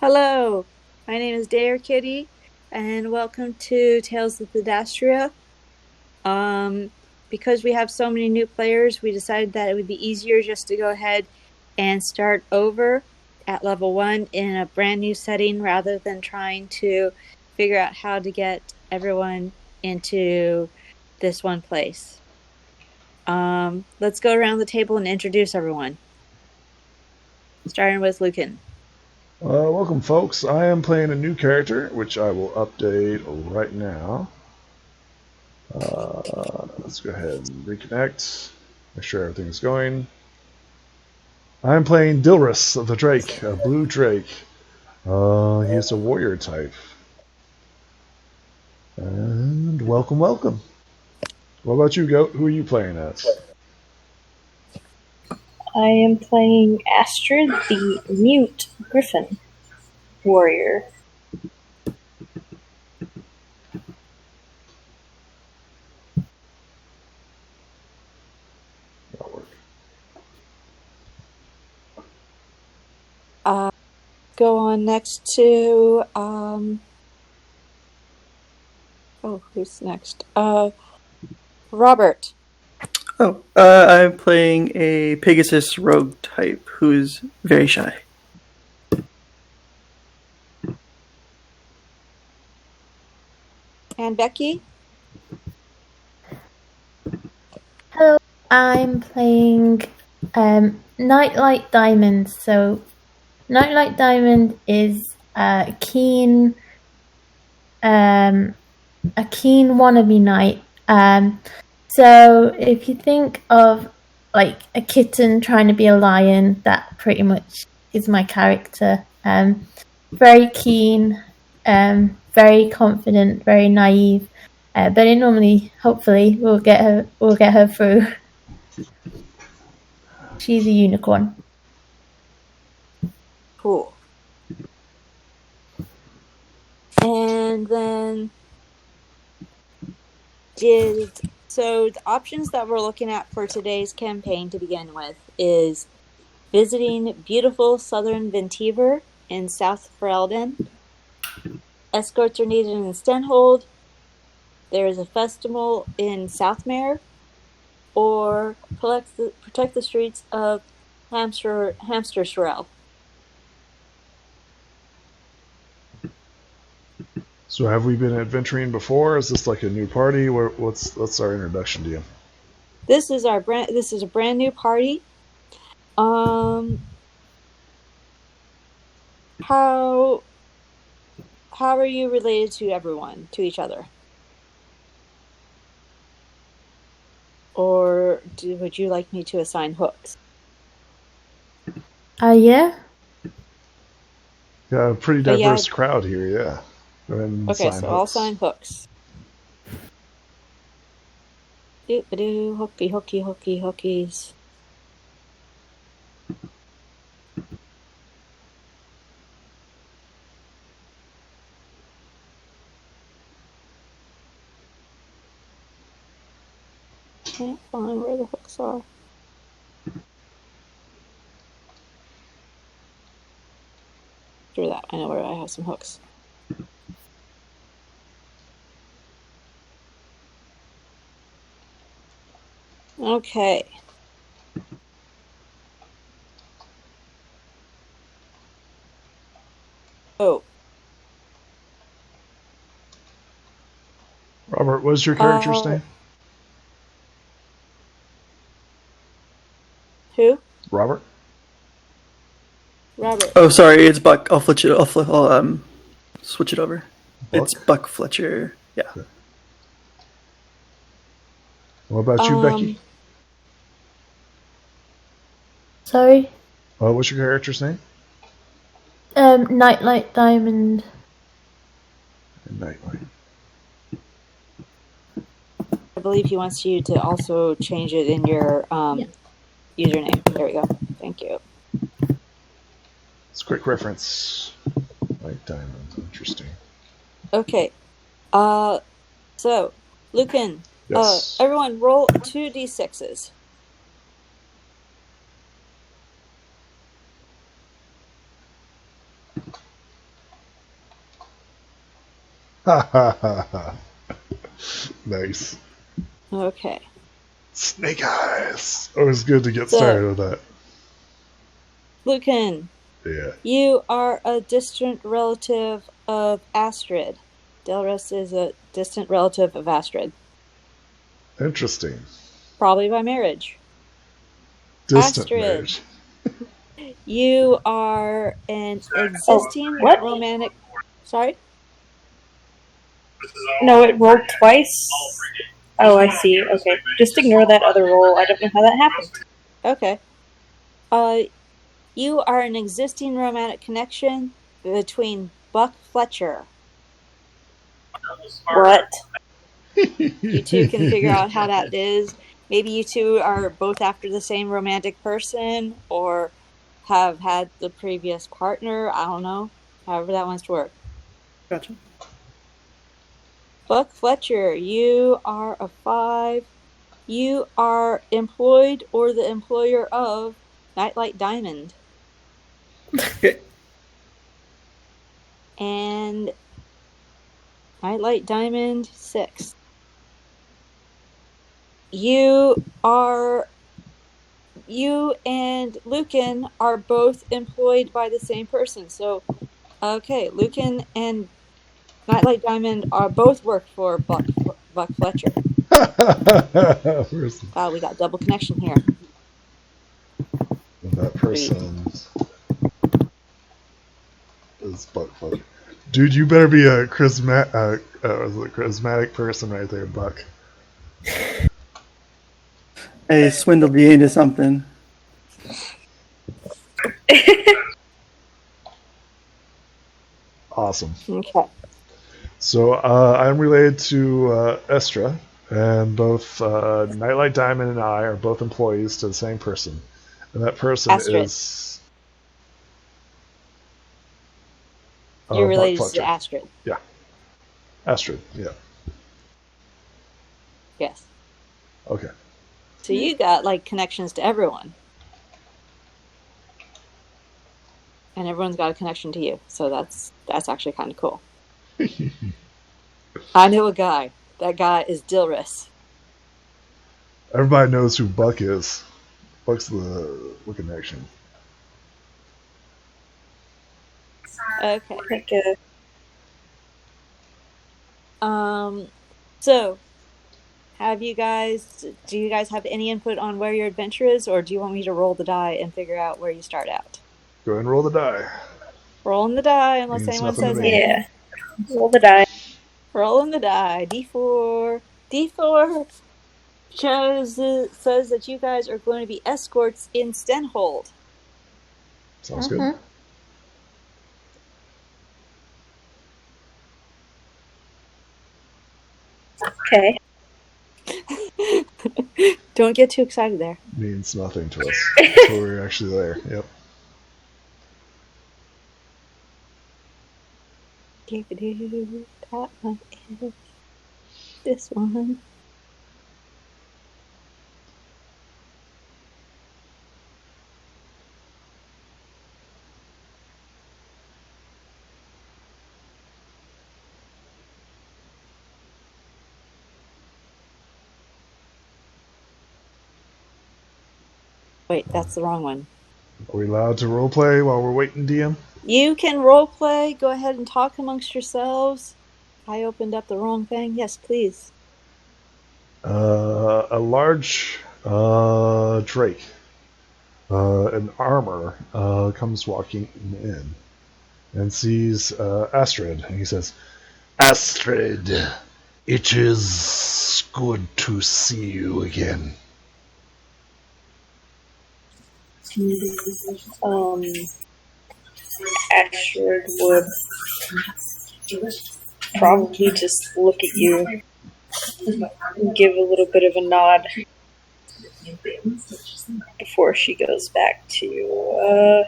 Hello, my name is Dare Kitty, and welcome to Tales of Thedastria. Because we have so many new players, we decided that it would be easier just to go ahead and start over at level 1 in a brand new setting rather than trying to figure out how to get everyone into this one place. Let's go around the table and introduce everyone. Starting with Lucan. Welcome, folks. I am playing a new character, which I will update right now. Let's go ahead and reconnect. Make sure everything's going. I'm playing Dilrus of the Drake, a blue Drake. He is a warrior type. And welcome, welcome. What about you, Goat? Who are you playing as? I am playing Astrid, the mute griffin warrior. Go on next to who's next? Robert. I'm playing a Pegasus rogue type who's very shy. And Becky? Hello, I'm playing Nightlight Diamond. So, Nightlight Diamond is a keen wannabe knight. So if you think of like a kitten trying to be a lion, that pretty much is my character. Very keen, very confident, very naive. But it normally, hopefully, we'll get her through. She's a unicorn. Cool. And then so the options that we're looking at for today's campaign to begin with is visiting beautiful southern Ventiver in South Ferelden. Escorts are needed in Stenhold. There is a festival in Southmere, or protect the streets of Hamster Sorrel. So, have we been adventuring before? Is this like a new party? What's our introduction to you? This is a brand new party. How are you related to everyone, to each other? Or would you like me to assign hooks? Yeah. Yeah, a pretty diverse crowd here, yeah. Go ahead and okay, sign so hooks. I'll sign hooks. Doop-a-doo, hookies. Can't find where the hooks are. Through that, I know where I have some hooks. Okay. Oh. Robert, what's your character's name? Who? Robert? Oh, sorry, it's Buck. I'll switch it over. Buck? It's Buck Fletcher. Yeah. Okay. What about you, Becky? Sorry? What's your character's name? Nightlight Diamond. Nightlight. I believe he wants you to also change it in your username. There we go. Thank you. It's a quick reference. Light Diamond. Interesting. Okay. So, Lucan. Yes. Everyone roll 2d6s. Ha ha ha ha. Nice. Okay. Snake eyes. Always good to get So- started with that. Lucan, Yeah. you are a distant relative of Astrid. Delris is a distant relative of Astrid, Interesting. probably by marriage. Distant Astrid. marriage. You are an existing what? romantic. Sorry? No, it rolled twice. Oh, I see. Okay. Just ignore that other roll. I don't know how that happened. Okay. You are an existing romantic connection between Buck Fletcher. What? You two can figure out how that is. Maybe you two are both after the same romantic person or have had the previous partner. I don't know. However that wants to work. Gotcha. Buck Fletcher, you are a 5. You are employed or the employer of Nightlight Diamond. Okay. And Nightlight Diamond 6. You and Lucan are both employed by the same person. So, okay, Lucan and Nightlight Diamond are both work for Buck Fletcher. Wow, we got double connection here. That person is Buck Fletcher. Dude, you better be a charismatic person right there, Buck. I swindled you into something. Awesome. Okay. So I'm related to Estra, and both Nightlight Diamond and I are both employees to the same person. And that person Astrid. is... You're Buck related Fletcher. to Astrid. Yeah. Astrid, yeah. Yes. Okay. So you got like connections to everyone. And everyone's got a connection to you. So that's actually kind of cool. I know a guy. That guy is Dilris. Everybody knows who Buck is. Buck's the connection. Okay. Okay. So do you guys have any input on where your adventure is, or do you want me to roll the die and figure out where you start out? Go ahead and roll the die. Rolling the die unless Means anyone nothing to says me. anything. Yeah. Roll the die. Rolling the die. D4. D4 says that you guys are going to be escorts in Stenhold. Sounds good. Okay. Don't get too excited there. Means nothing to us until we're actually there. Yep. That one is this one. Wait, that's the wrong one. Are we allowed to roleplay while we're waiting, DM? You can roleplay. Go ahead and talk amongst yourselves. I opened up the wrong thing. Yes, please. A large drake in armor comes walking in and sees Astrid, and he says, "Astrid, it is good to see you again." Astrid would probably just look at you and give a little bit of a nod before she goes back to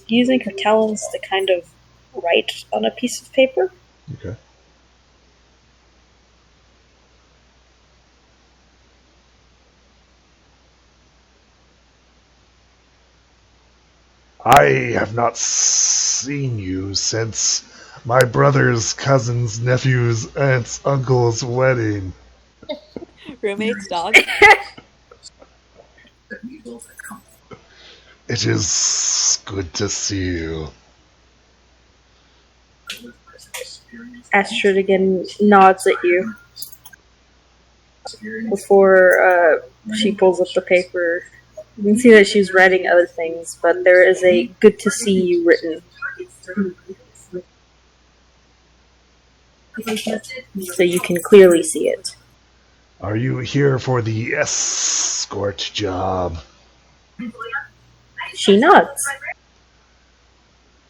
using her talons to kind of write on a piece of paper. Okay. I have not seen you since My brother's cousin's nephew's aunt's uncle's wedding. Roommate's dog. It is good to see you. Astrid again nods at you before she pulls up the paper. You can see that she's writing other things, but there is a "good to see you" written. So you can clearly see it. Are you here for the escort job? She nods.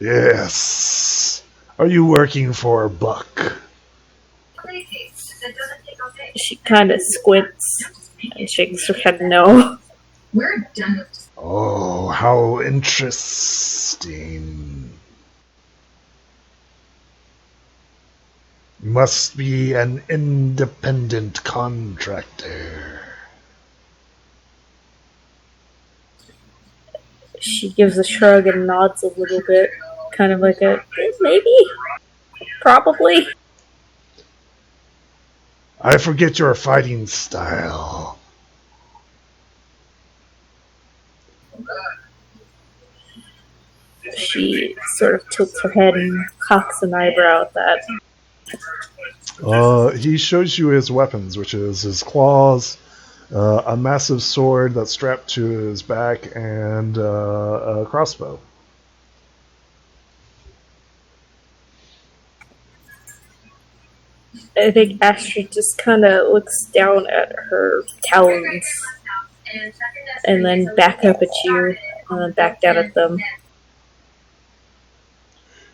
Yes. Are you working for Buck? She kind of squints and shakes her head no. Oh, how interesting. Must be an independent contractor. She gives a shrug and nods a little bit, kind of like a maybe, probably. I forget your fighting style. She sort of tilts her head and cocks an eyebrow at that. He shows you his weapons, which is his claws, a massive sword that's strapped to his back, and a crossbow. I think Astrid just kind of looks down at her talons and then back up at you and then back down at them.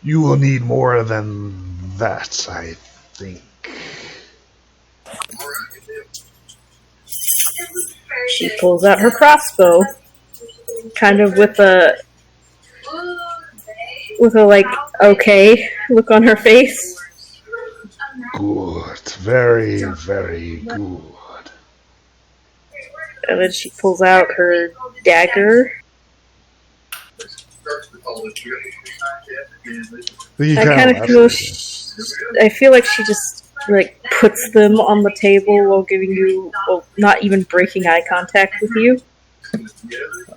You will need more than that, I think. She pulls out her crossbow, kind of with a like okay look on her face. Good. Very, very good. And then she pulls out her dagger. I feel like she just like puts them on the table while giving you, well, not even breaking eye contact with you.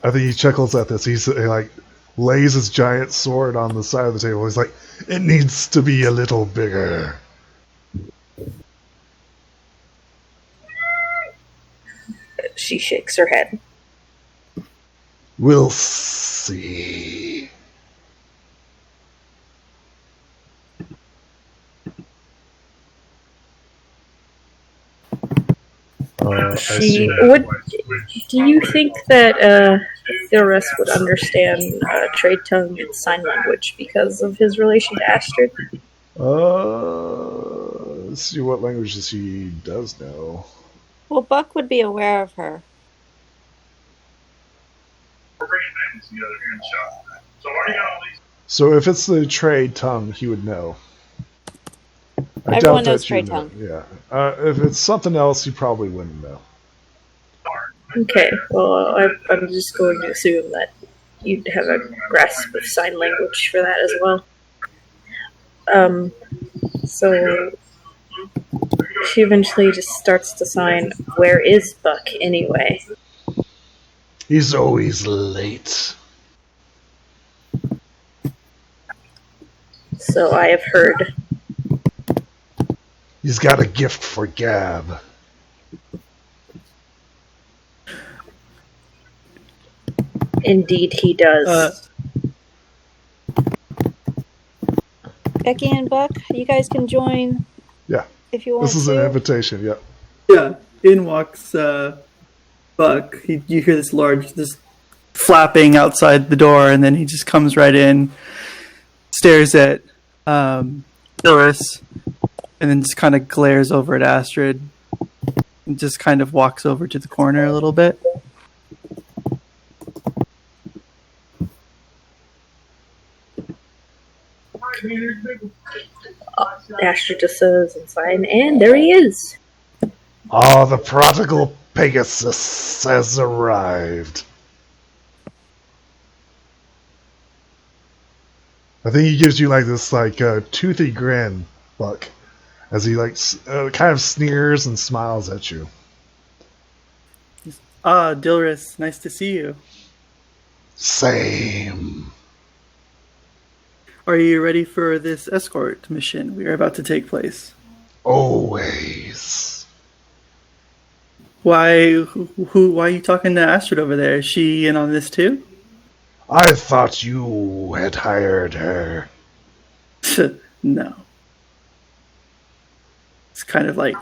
I think he chuckles at this. He like lays his giant sword on the side of the table. He's like, "It needs to be a little bigger." She shakes her head. We'll see. Do you think that the rest would understand trade tongue and sign language because of his relation to Astrid? Let's see what languages he does know. Well, Buck would be aware of her. So if it's the trade tongue, he would know. Everyone knows trade tongue. Yeah. If it's something else, he probably wouldn't know. Okay, well, I'm just going to assume that you'd have a grasp of sign language for that as well. So she eventually just starts to sign, "Where is Buck anyway?" He's always late. So I have heard. He's got a gift for gab. Indeed he does. Becky and Buck, you guys can join. Yeah. If you want This is an invitation, yeah. Yeah. In walks Buck. You hear this flapping outside the door, and then he just comes right in, stares at Doris, and then just kind of glares over at Astrid, and just kind of walks over to the corner a little bit. Astrid just says and sign, and there he is. Oh, the prodigal Pegasus has arrived. I think he gives you like this toothy grin, Buck, as he kind of sneers and smiles at you. Ah, Dilris, nice to see you. Same. Are you ready for this escort mission we are about to take place? Always. Why are you talking to Astrid over there? Is she in on this too? I thought you had hired her. No. It's kind of like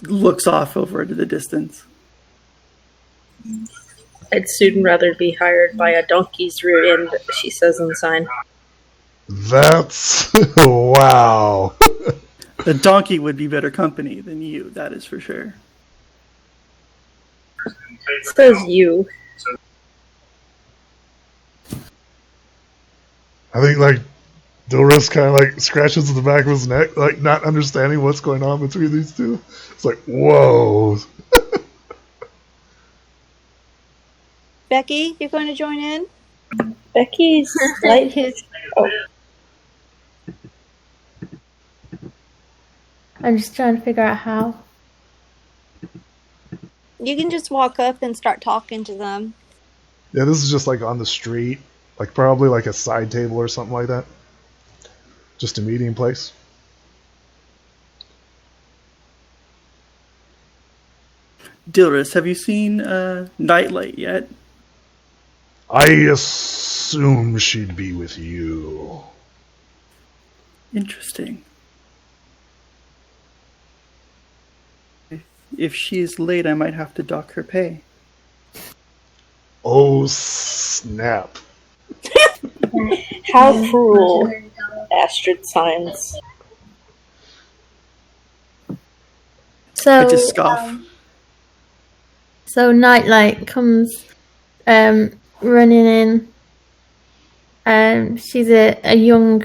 looks off over into the distance. I'd soon rather be hired by a donkey's rear end, she says in the sign. That's... wow. The donkey would be better company than you, that is for sure. Says you. I think Dilris kind of scratches the back of his neck, not understanding what's going on between these two. It's like, whoa. Becky, you going to join in? Becky's like his. Oh, I'm just trying to figure out how. You can just walk up and start talking to them. Yeah, this is just on the street, probably a side table or something like that. Just a meeting place. Dilris, have you seen Nightlight yet? I assume she'd be with you. Interesting. If she's late, I might have to dock her pay. Oh, snap. how cruel, Astrid signs. So I just scoff. So Nightlight comes running in. She's a young,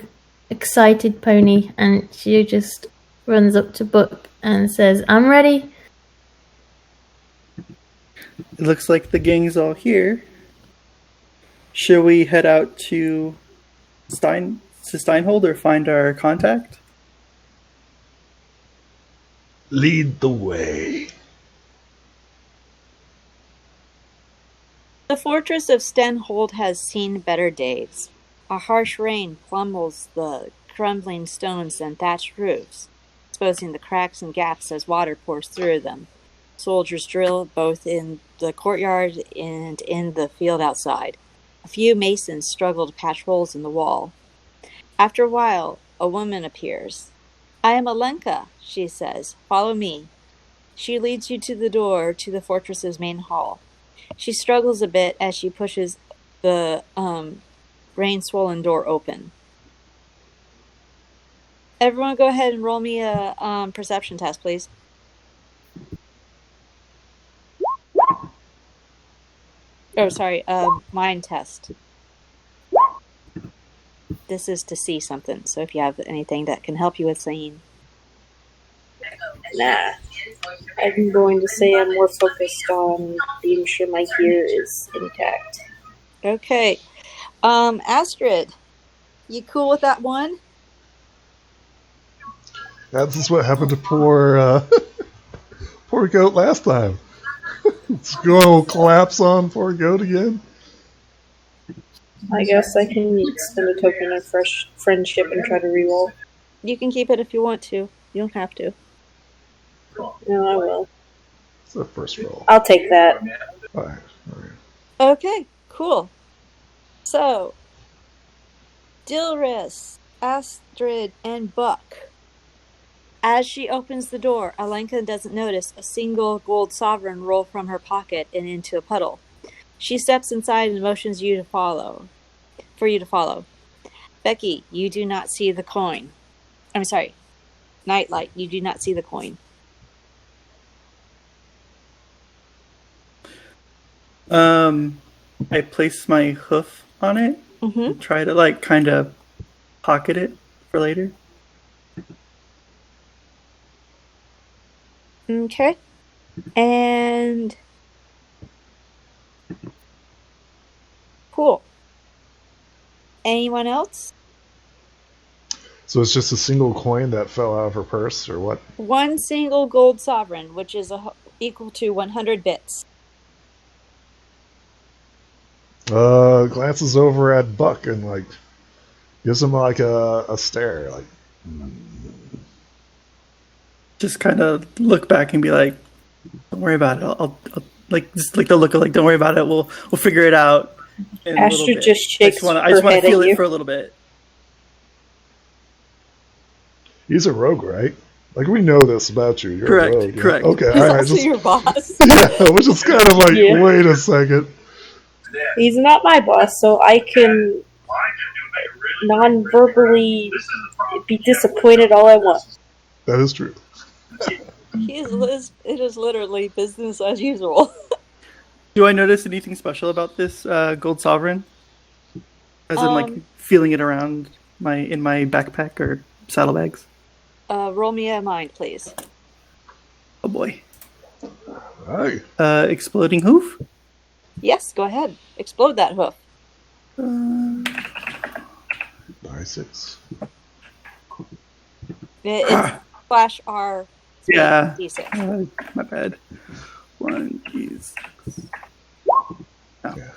excited pony, and she just runs up to Buck and says, "I'm ready." It looks like the gang's all here. Shall we head out to Steinhold or find our contact? Lead the way. The fortress of Stenhold has seen better days. A harsh rain pummels the crumbling stones and thatched roofs, exposing the cracks and gaps as water pours through them. Soldiers drill both in the courtyard and in the field outside. A few masons struggle to patch holes in the wall. After a while, a woman appears. "I am Alenka," she says. "Follow me." She leads you to the door to the fortress's main hall. She struggles a bit as she pushes the rain-swollen door open. Everyone go ahead and roll me a perception test, please. Oh, sorry, mind test. This is to see something, so if you have anything that can help you with seeing. Nah. I'm going to say I'm more focused on being sure my gear is intact. Okay. Astrid, you cool with that one? That's just what happened to poor Goat last time. It's going to collapse on poor Goat again. I guess I can extend a token of friendship and try to reroll. You can keep it if you want to. You don't have to. No, I will. It's the first roll. I'll take that. All right. Okay, cool. So, Dilris, Astrid, and Buck. As she opens the door, Alenka doesn't notice a single gold sovereign roll from her pocket and into a puddle. She steps inside and motions for you to follow. Becky, you do not see the coin. I'm sorry. Nightlight, you do not see the coin. I place my hoof on it. Mm-hmm. Try to kind of pocket it for later. Okay. And cool. Anyone else? So it's just a single coin that fell out of her purse, or what? One single gold sovereign, which is equal to 100 bits. Glances over at Buck and like gives him like a stare, like. Just kind of look back and be like, "Don't worry about it. I'll like just like the look of like, don't worry about it. We'll figure it out." In a little Astra bit. just shakes I her just want head to feel at it you. for a little bit. He's a rogue, right? Like, we know this about you. You're Correct, a rogue. Yeah? correct. Okay, He's all right. also your boss. Yeah, which is kind of like, Yeah. wait a second. He's not my boss, so I can non-verbally be disappointed all I want. That is true. It is literally business as usual. Do I notice anything special about this gold sovereign? As in, like feeling it around in my backpack or saddlebags. Roll me a mind, please. Oh boy. Hi. Exploding hoof. Yes, go ahead. Explode that hoof. 6. It's slash R. Yeah. D6. My bad. 1d6.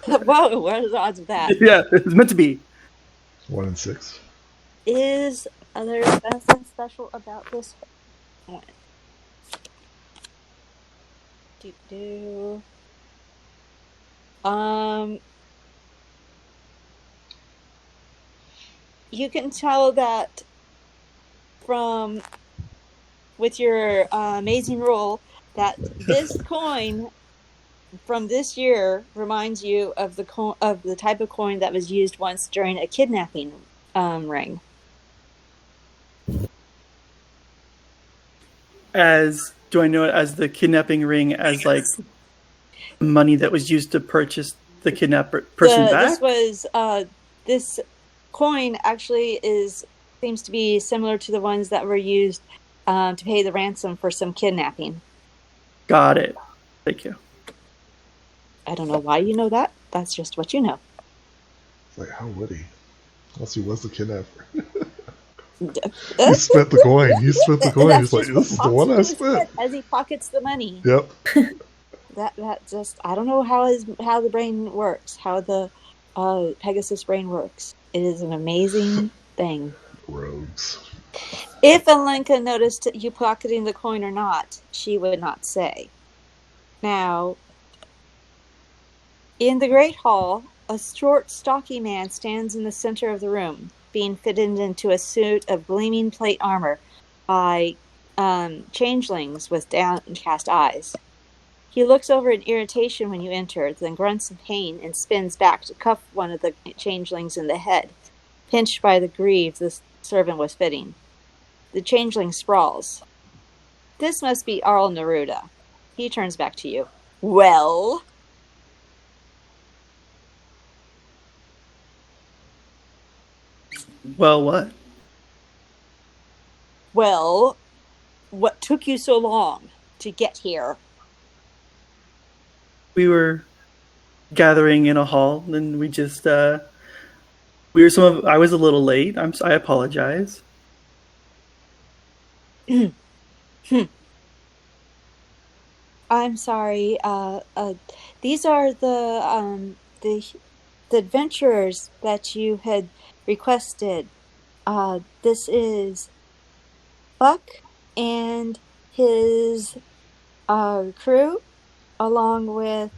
Whoa, what are the odds of that? Yeah, it's meant to be. 1 and 6. Is there something special about this one? You can tell that with your amazing roll that this coin from this year reminds you of the type of coin that was used once during a kidnapping ring. Do I know it as the kidnapping ring as like money that was used to purchase the kidnapped person back? This coin actually seems to be similar to the ones that were used to pay the ransom for some kidnapping. Got it. Thank you. I don't know why you know that. That's just what you know. It's like, how would he? Unless he was the kidnapper. He spent the coin. He's like, this is the one I spent. As he pockets the money. Yep. That just, I don't know how the brain works, how the Pegasus brain works. It is an amazing thing. Rogues. If Alenka noticed you pocketing the coin or not, she would not say. Now, in the Great Hall, a short, stocky man stands in the center of the room, being fitted into a suit of gleaming plate armor by changelings with downcast eyes. He looks over in irritation when you enter, then grunts in pain and spins back to cuff one of the changelings in the head, pinched by the greaves the servant was fitting. The changeling sprawls. This must be Arl Neruda. He turns back to you. Well? Well, what? Well, what took you so long to get here? We were gathering in a hall, and we just I was a little late. I apologize. I'm sorry. These are the adventurers that you had requested. This is Buck and his crew, along with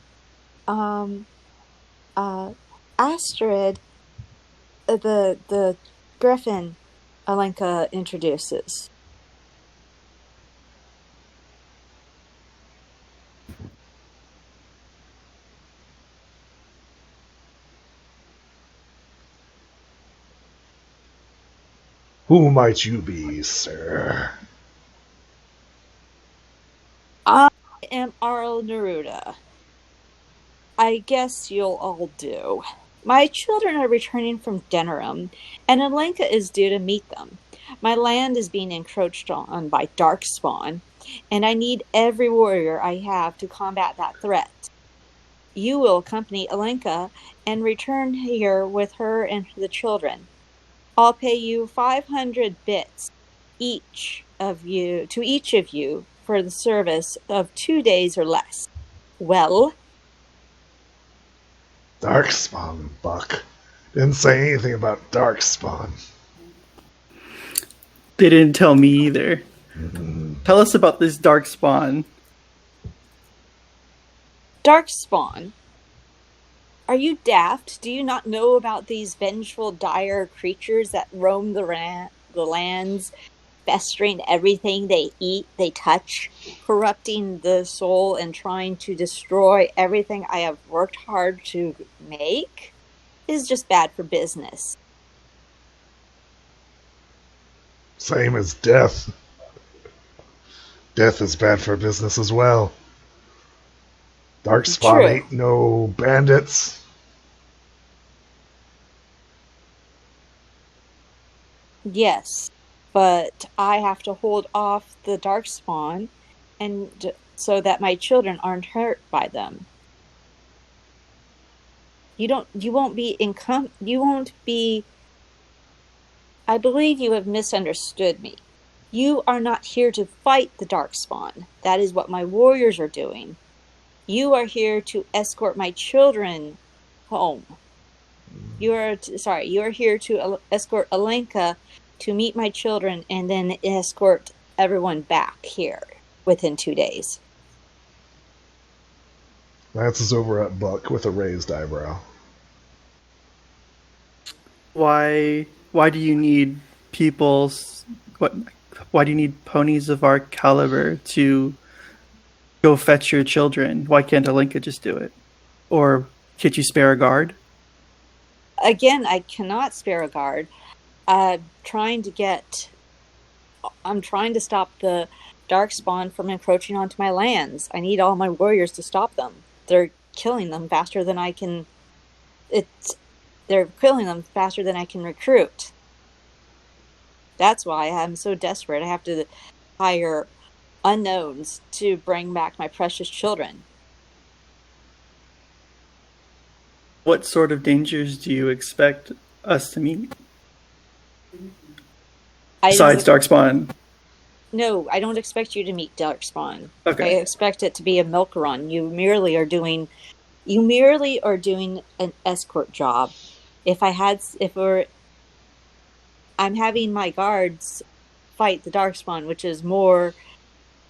Astrid, the griffin Alenka introduces. Who might you be, sir? I am Arl Neruda. I guess you'll all do. My children are returning from Denerim, and Alenka is due to meet them. My land is being encroached on by Darkspawn, and I need every warrior I have to combat that threat. You will accompany Alenka and return here with her and the children. I'll pay you 500 bits each of you for the service of 2 days or less. Well, Darkspawn, Buck. Didn't say anything about Darkspawn. They didn't tell me either. Tell us about this darkspawn. Darkspawn? Are you daft? Do you not know about these vengeful, dire creatures that roam the lands, festering everything they eat, they touch, corrupting the soul and trying to destroy everything I have worked hard to make? It is just bad for business. Same as death. Death is bad for business as well. Darkspawn True. ain't no bandits. Yes, but I have to hold off the Darkspawn, and so that my children aren't hurt by them. You won't be. I believe you have misunderstood me. You are not here to fight the Darkspawn. That is what my warriors are doing. You are here to escort my children home. You are here to escort Alenka to meet my children and then escort everyone back here within 2 days. Glances over at Buck with a raised eyebrow. Why do you need why do you need ponies of our caliber to go fetch your children? Why can't Alenka just do it? Or can't you spare a guard? Again, I cannot spare a guard. I'm trying to stop the Darkspawn from encroaching onto my lands. I need all my warriors to stop them. They're killing them faster than I can. They're killing them faster than I can recruit. That's why I'm so desperate. I have to hire unknowns to bring back my precious children. What sort of dangers do you expect us to meet? Besides Darkspawn. No, I don't expect you to meet Darkspawn. Okay. I expect it to be a milk run. You merely are doing an escort job. I'm having my guards fight the Darkspawn, which is more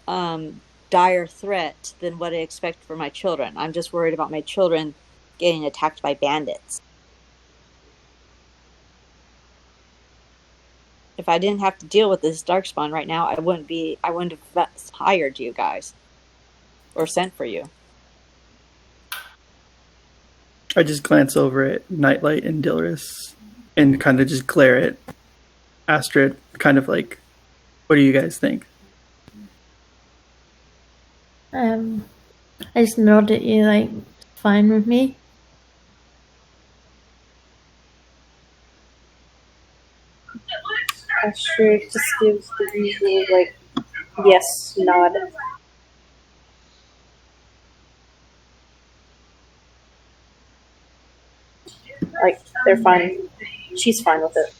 dire threat than what I expect for my children. I'm just worried about my children getting attacked by bandits. If I didn't have to deal with this Darkspawn right now, I wouldn't have hired you guys or sent for you. I just glance over at Nightlight and Dilris and kind of just glare at Astrid, kind of like, what do you guys think? I just nod at you, like, fine with me. Astrid just gives the usual, like, yes nod. Like, they're fine. She's fine with it.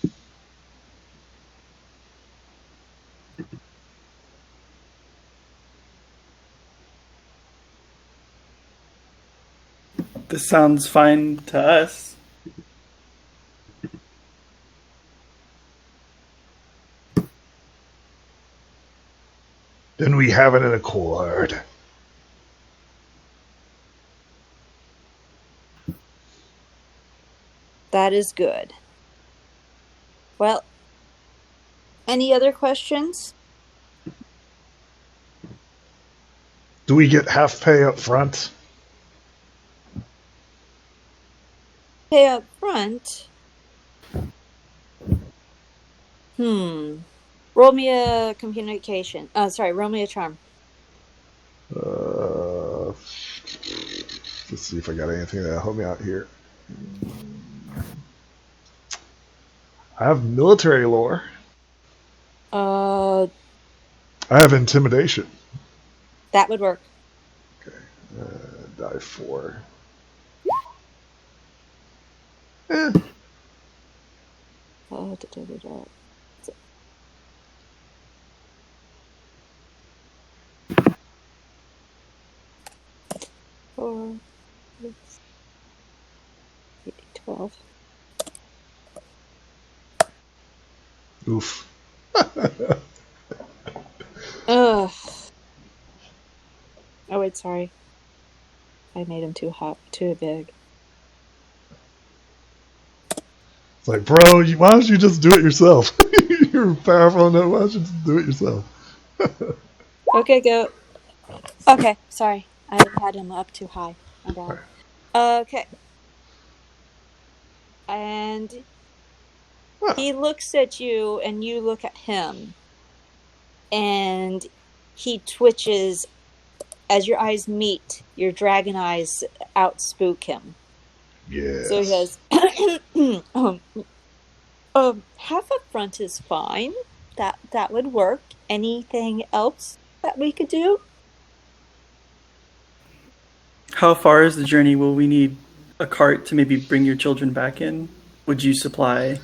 This sounds fine to us. Then we have it in accord. That is good. Well, any other questions? Do we get half pay up front? Pay up front? Roll me a communication. Roll me a charm. Let's see if I got anything that'll help me out here. I have military lore. I have intimidation. That would work. Okay. Die 4. 4, 12. Oof. Ugh. Oh wait, sorry. I made him too big. It's like, bro, why don't you just do it yourself? You're powerful enough. Why don't you just do it yourself? Okay, go. Okay, sorry. I had him up too high. My bad. Okay. And he looks at you, and you look at him. And he twitches. As your eyes meet, your dragon eyes outspook him. Yes. So he goes, half a front is fine. That would work. Anything else that we could do? How far is the journey? Will we need a cart to maybe bring your children back in? Would you supply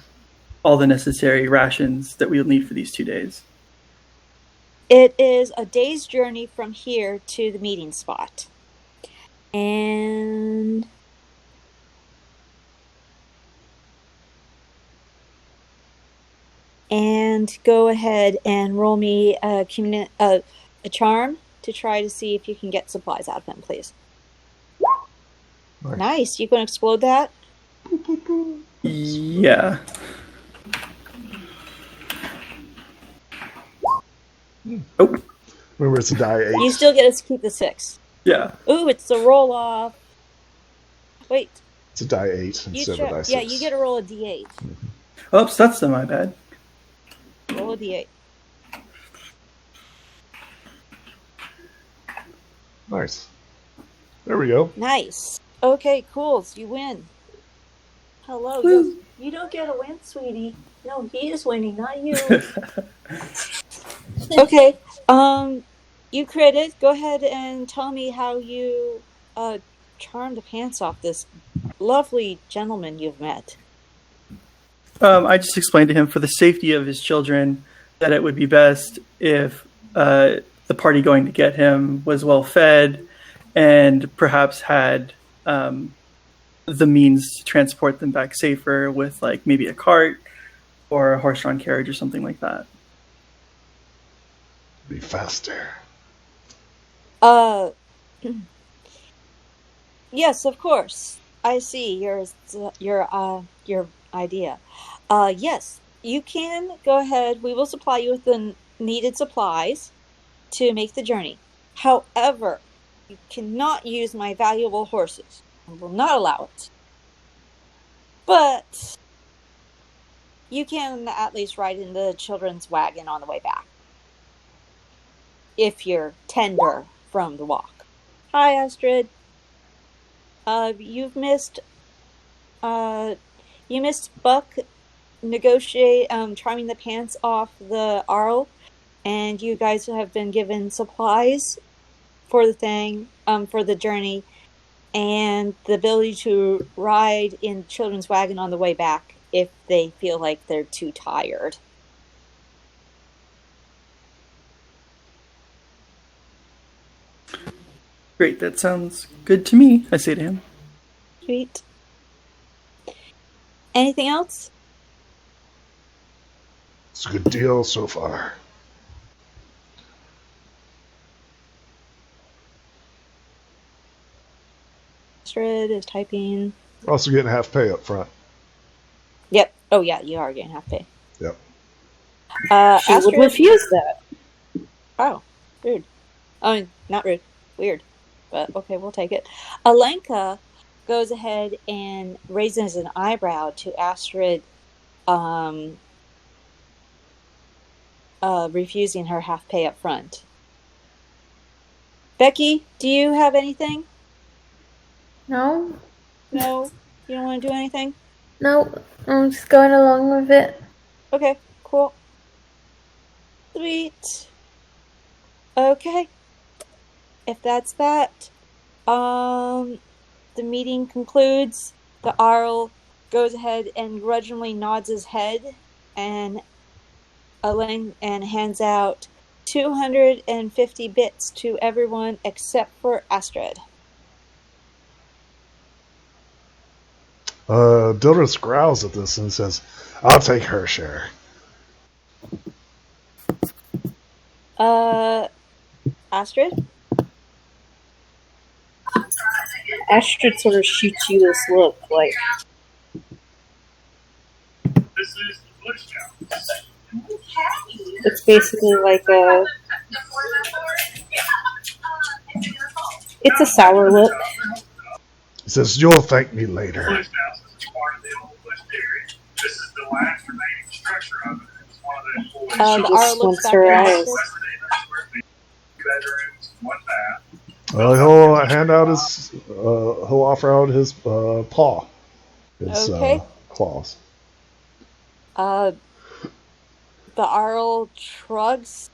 all the necessary rations that we'll need for these 2 days? It is a day's journey from here to the meeting spot. And go ahead and roll me a charm to try to see if you can get supplies out of him, please. Nice. You gonna explode that? Yeah. Oh. Remember, it's a die 8. You still get to keep the 6. Yeah. Ooh, it's a roll off. Wait. It's a die 8 instead of a die 6. Yeah, you get to roll a d8. Oops, that's my bad. Roll a d8. Nice. There we go. Nice. Okay, cool. So you win. Hello. You don't get a win, sweetie. No, he is winning, not you. Okay. You critted. Go ahead and tell me how you charmed the pants off this lovely gentleman you've met. I just explained to him for the safety of his children that it would be best if the party going to get him was well fed and perhaps had the means to transport them back safer with like maybe a cart or a horse-drawn carriage or something like that. Be faster. Yes, of course. I see your idea. Yes, you can go ahead. We will supply you with the needed supplies to make the journey. However, you cannot use my valuable horses. I will not allow it. But you can at least ride in the children's wagon on the way back. If you're tender from the walk. Hi, Astrid. You missed Buck charming the pants off the Arl, and you guys have been given supplies for the thing, for the journey, and the ability to ride in children's wagon on the way back if they feel like they're too tired. Great, that sounds good to me, I say to him. Sweet. Anything else? It's a good deal so far. Astrid is typing. Also getting half pay up front. Yep. Oh yeah, you are getting half pay. Yep. She would refuse that. Oh, rude. I mean, not rude. Weird. But okay, we'll take it. Alenka goes ahead and raises an eyebrow to Astrid refusing her half pay up front. Becky, do you have anything? No? No? You don't want to do anything? No, I'm just going along with it. Okay, cool. Sweet. Okay. If that's that, the meeting concludes. The Arl goes ahead and grudgingly nods his head and hands out 250 bits to everyone except for Astrid. Dildris growls at this and says, I'll take her share. Astrid? Astrid sort of shoots you this look, like, it's basically like it's a sour look. He says, you'll thank me later. She The just Arl looks squints back her at eyes. He'll hand out his, he'll offer out his paw. His Okay. claws. The Arl shrugs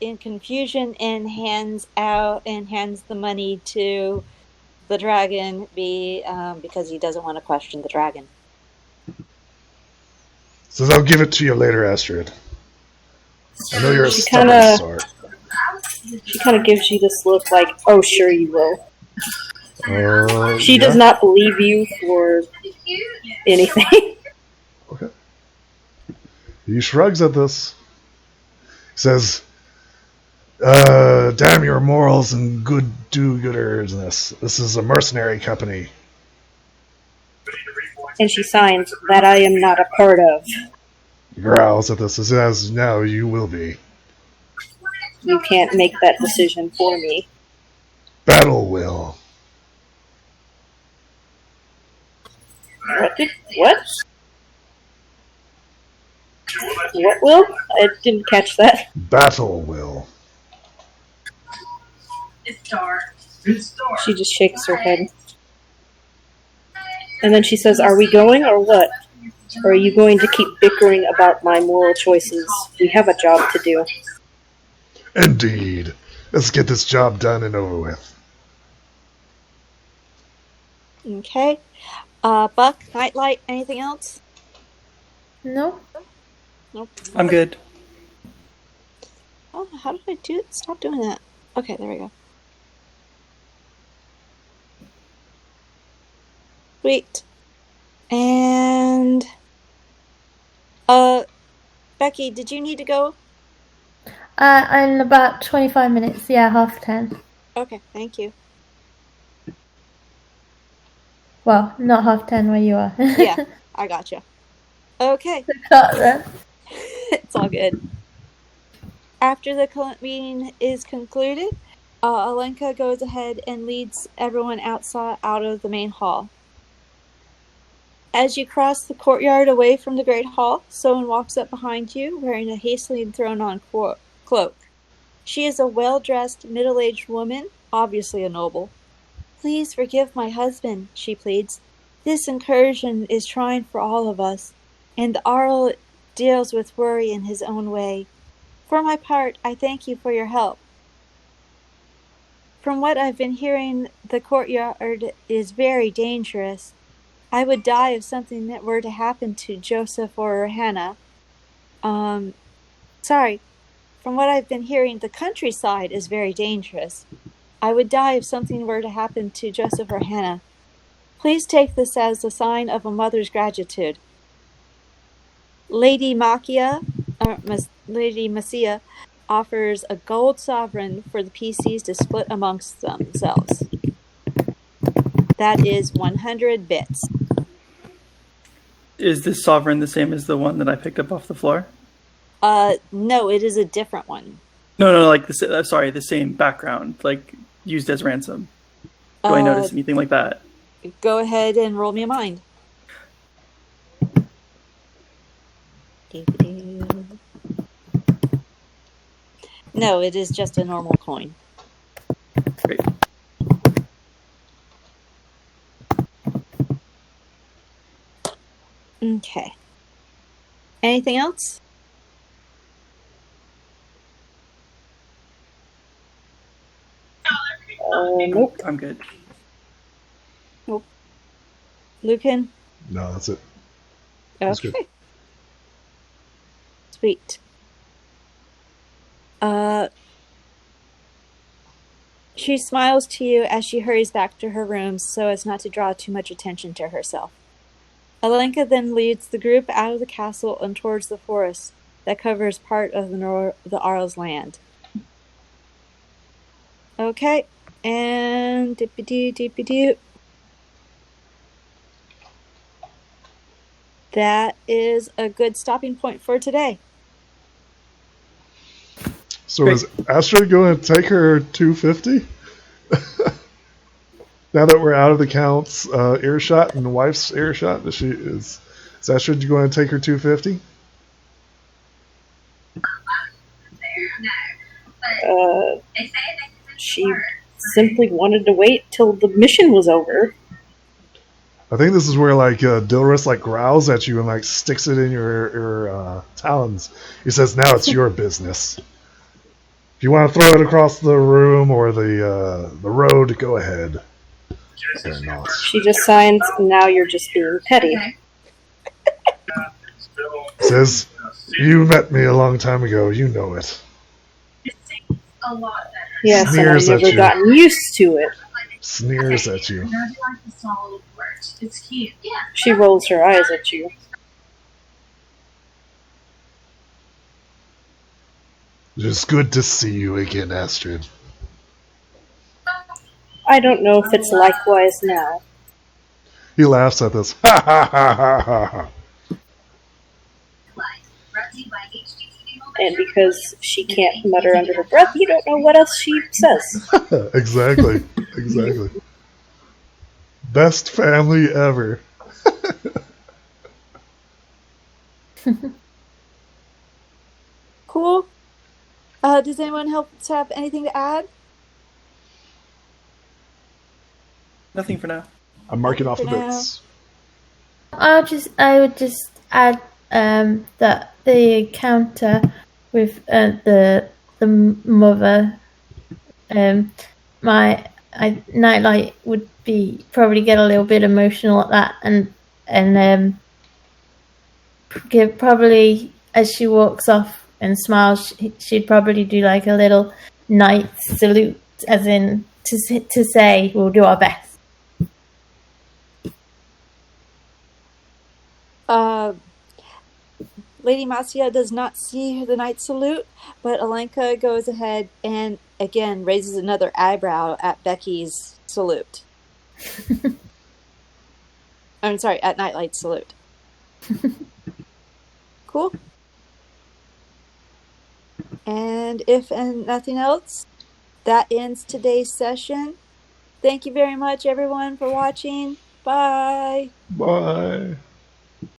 in confusion and hands the money to the dragon because he doesn't want to question the dragon. Says, I'll give it to you later, Astrid. I know you're a She stubborn kinda- sort. She kind of gives you this look like, oh, sure you will. She Yeah. does not believe you for anything. Okay. He shrugs at this. He says, damn your morals and good do-gooderness. This is a mercenary company. And she signs, that I am not a part of. He growls at this and says, no, you will be. You can't make that decision for me. Battle will. What? What will? I didn't catch that. Battle will. She just shakes her head. And then she says, are we going or what? Or are you going to keep bickering about my moral choices? We have a job to do. Indeed. Let's get this job done and over with. Okay. Buck, Nightlight, anything else? No? Nope. I'm good. Oh, how did I do it? Stop doing that. Okay, there we go. Sweet. And Becky, did you need to go? In about 25 minutes, yeah, 10:30. Okay, thank you. Well, not 10:30 where you are. Yeah, I gotcha. Okay, Got that. it's all good. After the meeting is concluded, Alenka goes ahead and leads everyone out of the main hall. As you cross the courtyard away from the Great Hall, someone walks up behind you wearing a hastily thrown on cloak. She is a well-dressed, middle-aged woman, obviously a noble. Please forgive my husband, she pleads. This incursion is trying for all of us, and the Arl deals with worry in his own way. For my part, I thank you for your help. From what I've been hearing, the courtyard is very dangerous. I would die if something that were to happen to Joseph or Hannah. Sorry. From what I've been hearing, the countryside is very dangerous. I would die if something were to happen to Joseph or Hannah. Please take this as a sign of a mother's gratitude. Lady Macia offers a gold sovereign for the PCs to split amongst themselves. That is 100 bits. Is this sovereign the same as the one that I picked up off the floor? No, it is a different one. No, like the same background, like used as ransom. Do I notice anything like that? Go ahead and roll me a mind. No, it is just a normal coin. Great. Okay. Anything else? Nope. I'm good. Lucan? No, that's it. That's Okay. good. Sweet. She smiles to you as she hurries back to her room so as not to draw too much attention to herself. Alenka then leads the group out of the castle and towards the forest that covers part of the Arl's land. Okay, and dippy-doo. That is a good stopping point for today. So is Astrid going to take her 250? Now that we're out of the Count's earshot and wife's earshot, is Astrid going to take her 250? She simply wanted to wait till the mission was over. I think this is where Dilris growls at you and sticks it in your talons. He says, "Now it's your business. If you want to throw it across the room or the road, go ahead." She just signs, "Now you're just being petty." He says, "You met me a long time ago. You know it." Yes, Sneers and I've at never you. gotten used to it. Sneers at you. She rolls her eyes at you. It is good to see you again, Astrid. I don't know if it's likewise now. He laughs at this. Ha ha ha ha ha ha. And because she can't mutter under her breath, you don't know what else she says. Exactly. Best family ever. Cool. Does anyone else have anything to add? Nothing for now. I'm marking off the For now. bits. I would just add that the encounter with the mother, Nightlight would probably get a little bit emotional at that, and probably as she walks off and smiles, she'd probably do a little knight salute, as in to say we'll do our best. Lady Masia does not see the knight salute, but Alenka goes ahead and again raises another eyebrow at Becky's salute. I'm sorry, at Nightlight's salute. Cool. And if nothing else, that ends today's session. Thank you very much, everyone, for watching. Bye. Bye.